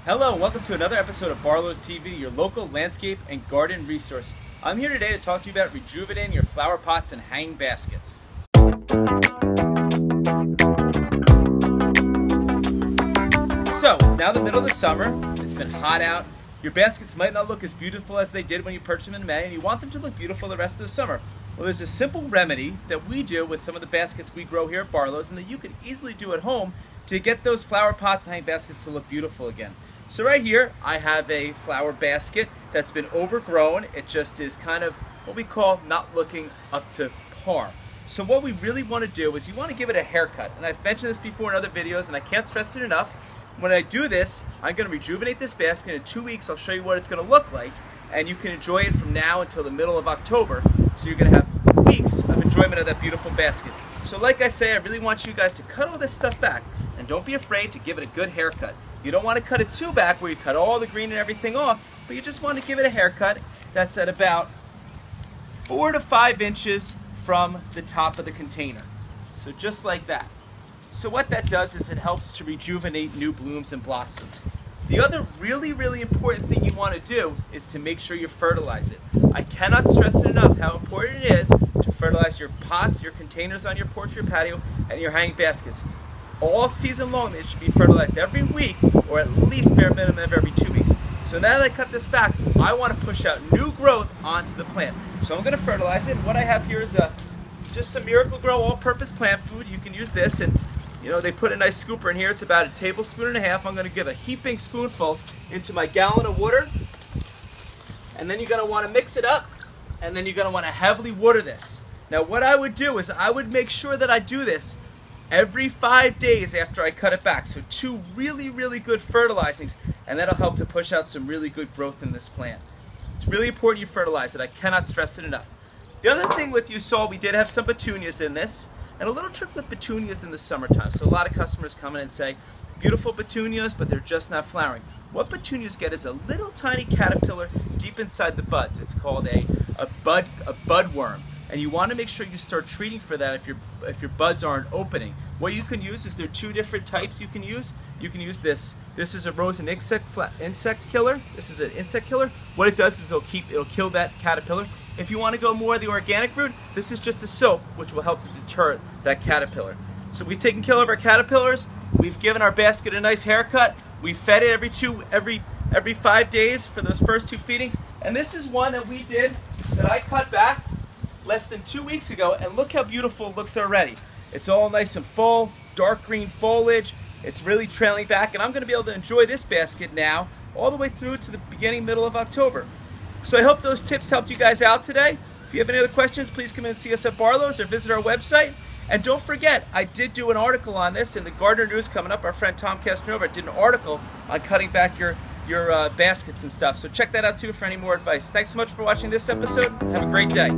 Hello, welcome to another episode of Barlow's TV, your local landscape and garden resource. I'm here today to talk to you about rejuvenating your flower pots and hanging baskets. So, it's now the middle of the summer, it's been hot out, your baskets might not look as beautiful as they did when you purchased them in May, and you want them to look beautiful the rest of the summer. Well, there's a simple remedy that we do with some of the baskets we grow here at Barlow's and that you can easily do at home to get those flower pots and hanging baskets to look beautiful again. So right here, I have a flower basket that's been overgrown. It just is kind of what we call not looking up to par. So what we really want to do is you want to give it a haircut. And I've mentioned this before in other videos and I can't stress it enough. When I do this, I'm going to rejuvenate this basket. In 2 weeks, I'll show you what it's going to look like. And you can enjoy it from now until the middle of October. So you're going to have weeks of enjoyment of that beautiful basket. So like I say, I really want you guys to cut all this stuff back. And don't be afraid to give it a good haircut. You don't want to cut it too back where you cut all the green and everything off, but you just want to give it a haircut that's at about 4 to 5 inches from the top of the container. So just like that. So what that does is it helps to rejuvenate new blooms and blossoms. The other really important thing you want to do is to make sure you fertilize it. I cannot stress it enough how important it is to fertilize your pots, your containers on your porch, your patio, and your hanging baskets. All season long, they should be fertilized every week, or at least bare minimum of every 2 weeks. So now that I cut this back, I want to push out new growth onto the plant. So I'm going to fertilize it. What I have here is just some Miracle-Gro all-purpose plant food. You can use this, and you know they put a nice scooper in here. It's about 1.5 tablespoons. I'm going to give a heaping spoonful into my gallon of water, and then you're going to want to mix it up, and then you're going to want to heavily water this. Now what I would do is I would make sure that I do this every 5 days after I cut it back. So 2 really good fertilizings, and that'll help to push out some really good growth in this plant. It's really important you fertilize it. I cannot stress it enough. The other thing with you saw, we did have some petunias in this, and a little trick with petunias in the summertime. So a lot of customers come in and say, beautiful petunias, but they're just not flowering. What petunias get is a little tiny caterpillar deep inside the buds. It's called a budworm. And you want to make sure you start treating for that if your buds aren't opening. What you can use is there are 2 different types you can use. You can use this. This is a rosin insect killer. This is an insect killer. What it does is it'll kill that caterpillar. If you want to go more the organic route, this is just a soap which will help to deter that caterpillar. So we've taken care of our caterpillars. We've given our basket a nice haircut. We fed it every 5 days for those first 2 feedings. And this is one that we did that I cut back less than 2 weeks ago, and look how beautiful it looks already. It's all nice and full, dark green foliage. It's really trailing back, and I'm going to be able to enjoy this basket now all the way through to the middle of October. So I hope those tips helped you guys out today. If you have any other questions, please come in and see us at Barlow's or visit our website. And don't forget, I did do an article on this in the Gardener News coming up. Our friend Tom Castanova did an article on cutting back your baskets and stuff. So check that out too for any more advice. Thanks so much for watching this episode. Have a great day.